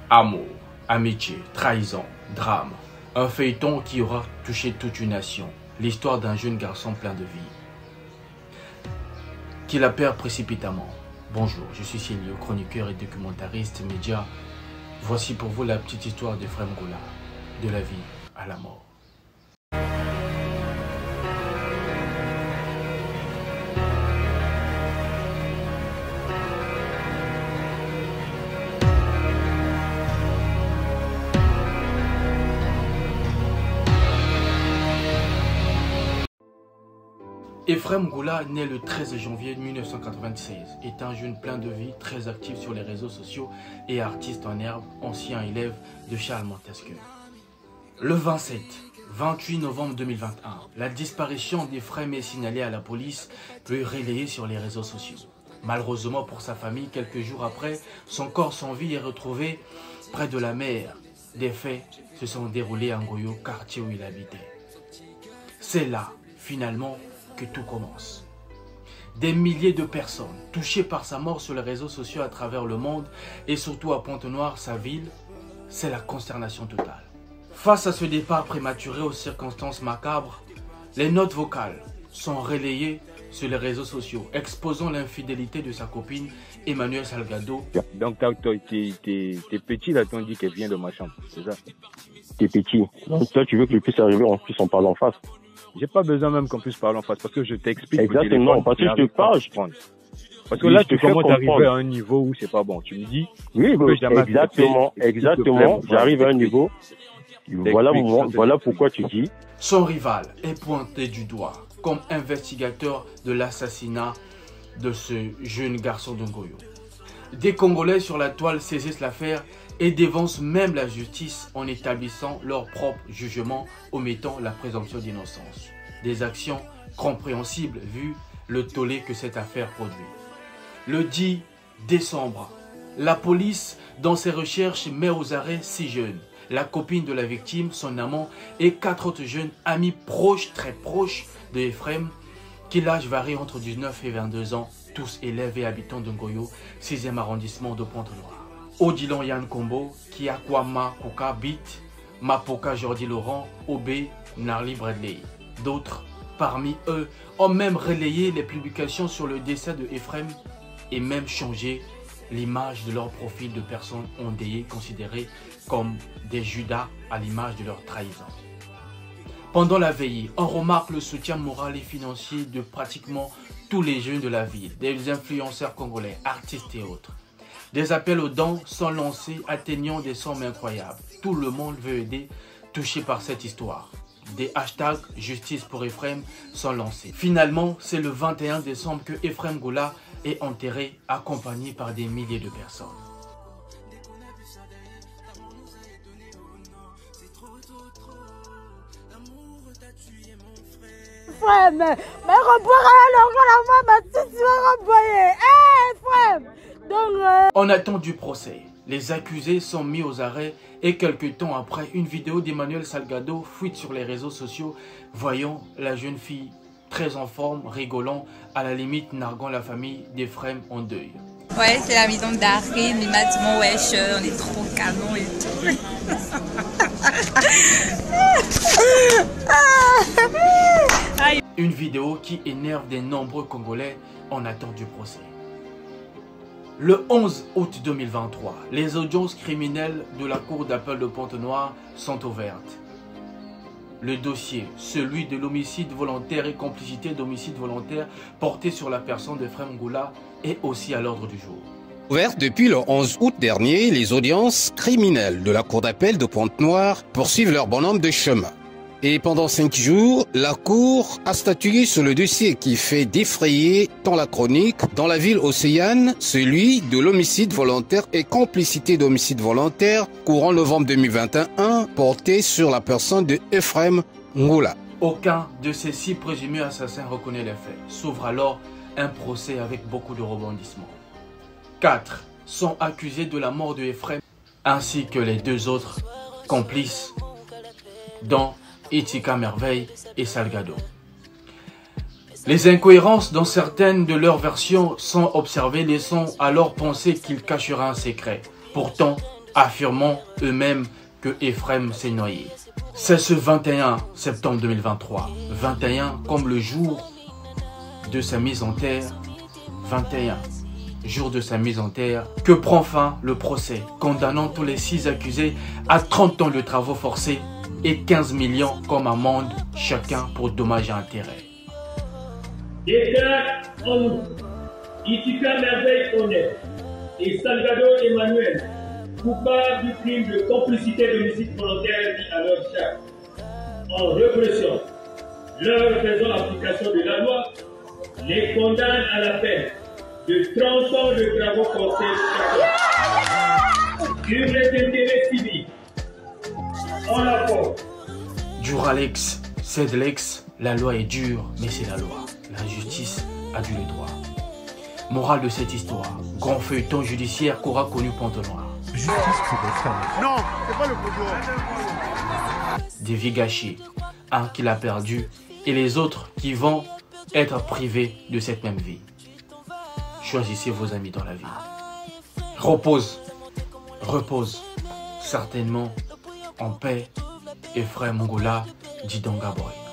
Amour, amitié, trahison, drame. Un feuilleton qui aura touché toute une nation. L'histoire d'un jeune garçon plein de vie qui la perd précipitamment. Bonjour, je suis Célio, chroniqueur et documentariste média. Voici pour vous la petite histoire d'Ephrem Goula, de la vie à la mort. Ephrem Goula naît le 13 janvier 1996, est un jeune plein de vie, très actif sur les réseaux sociaux et artiste en herbe, ancien élève de Charles Montesquieu. Le 28 novembre 2021, la disparition d'Ephrem est signalée à la police puis relayée sur les réseaux sociaux. Malheureusement pour sa famille, quelques jours après, son corps sans vie est retrouvé près de la mer. Des faits se sont déroulés à Ngoyo, quartier où il habitait. C'est là, finalement, que tout commence. Des milliers de personnes touchées par sa mort sur les réseaux sociaux à travers le monde et surtout à Pointe-Noire, sa ville, c'est la consternation totale. Face à ce départ prématuré aux circonstances macabres, les notes vocales sont relayées sur les réseaux sociaux, exposant l'infidélité de sa copine Emmanuelle Salgado. Donc t'es petit là, t'on dit qu'elle vient de ma chambre, c'est ça? T'es petit. Donc toi tu veux que je puisse arriver, on puisse en parler en face. J'ai pas besoin même qu'on puisse parler en face parce que je t'explique. Exactement, parce que je te parle. Parce que là, tu commences à arriver à un niveau où c'est pas bon. Tu me dis. Oui, exactement. J'arrive à un niveau. Voilà pourquoi tu dis. Son rival est pointé du doigt comme investigateur de l'assassinat de ce jeune garçon de Ngoyo. Des Congolais sur la toile saisissent l'affaire et dévancent même la justice en établissant leur propre jugement, omettant la présomption d'innocence. Des actions compréhensibles vu le tollé que cette affaire produit. Le 10 décembre, la police, dans ses recherches, met aux arrêts 6 jeunes. La copine de la victime, son amant et 4 autres jeunes amis proches, très proches de Ephrem, qui l'âge varie entre 19 et 22 ans, tous élèves et habitants de Ngoyo, 6e arrondissement de Pointe-Noire. Odilon Yann Kombo, Kiakwama Kuka Bit, Mapoka Jordi Laurent, Obé Narli Bradley. D'autres, parmi eux, ont même relayé les publications sur le décès de Ephrem et même changé l'image de leur profil de personnes endeuillées considérées comme des Judas à l'image de leur trahison. Pendant la veillée, on remarque le soutien moral et financier de pratiquement tous les jeunes de la ville, des influenceurs congolais, artistes et autres. Des appels aux dons sont lancés, atteignant des sommes incroyables. Tout le monde veut aider, touché par cette histoire. Des hashtags justice pour Ephrem sont lancés. Finalement, c'est le 21 décembre que Ephrem Goula est enterré, accompagné par des milliers de personnes. Ephrem, mais on attend du procès. Les accusés sont mis aux arrêts et quelques temps après, une vidéo d'Emmanuelle Salgado fuite sur les réseaux sociaux, voyant la jeune fille très en forme, rigolant, à la limite narguant la famille d'Ephrem en deuil. Ouais, c'est la maison d'Arim, il m'a dit mon wesh, on est trop canon et tout. Une vidéo qui énerve de nombreux Congolais en attend du procès. Le 11 août 2023, les audiences criminelles de la Cour d'appel de Pointe-Noire sont ouvertes. Le dossier, celui de l'homicide volontaire et complicité d'homicide volontaire porté sur la personne d'Ephrem Goula, est aussi à l'ordre du jour. Ouvertes depuis le 11 août dernier, les audiences criminelles de la Cour d'appel de Pointe-Noire poursuivent leur bonhomme de chemin. Et pendant 5 jours, la Cour a statué sur le dossier qui fait défrayer tant la chronique dans la ville océane, celui de l'homicide volontaire et complicité d'homicide volontaire courant novembre 2021 porté sur la personne de Ephrem Goula. Aucun de ces 6 présumés assassins reconnaît les faits. S'ouvre alors un procès avec beaucoup de rebondissements. 4 sont accusés de la mort de Ephrem ainsi que les 2 autres complices dont Itika Merveille et Salgado. Les incohérences dans certaines de leurs versions sont observées, laissant alors penser qu'il cachera un secret. Pourtant, affirmant eux-mêmes que Ephraim s'est noyé. C'est ce 21 septembre 2023, 21 comme le jour de sa mise en terre, 21 jour de sa mise en terre, que prend fin le procès, condamnant tous les 6 accusés à 30 ans de travaux forcés et 15 millions comme amende chacun pour dommages et intérêts. Déclare en nous, Itika Merveille Honnête et Salvador Emmanuel, coupables du crime de complicité d'homicide volontaire mis à leur charge. En répression, leur faisant application de la loi, les condamne à la peine de 30 ans de travaux forcés chacun. Sur les intérêts civils, en accord. Duralex, Cedlex, la loi est dure, mais c'est la loi. La justice a du droit. Morale de cette histoire, grand feuilleton judiciaire qu'aura connu Pantenoir. Justice pour les femmes. Non, c'est pas le pouvoir. Des vies gâchées, un qui l'a perdu et les autres qui vont être privés de cette même vie. Choisissez vos amis dans la vie. Repose, certainement en paix. Ephraim Mongola, Didonga Boy.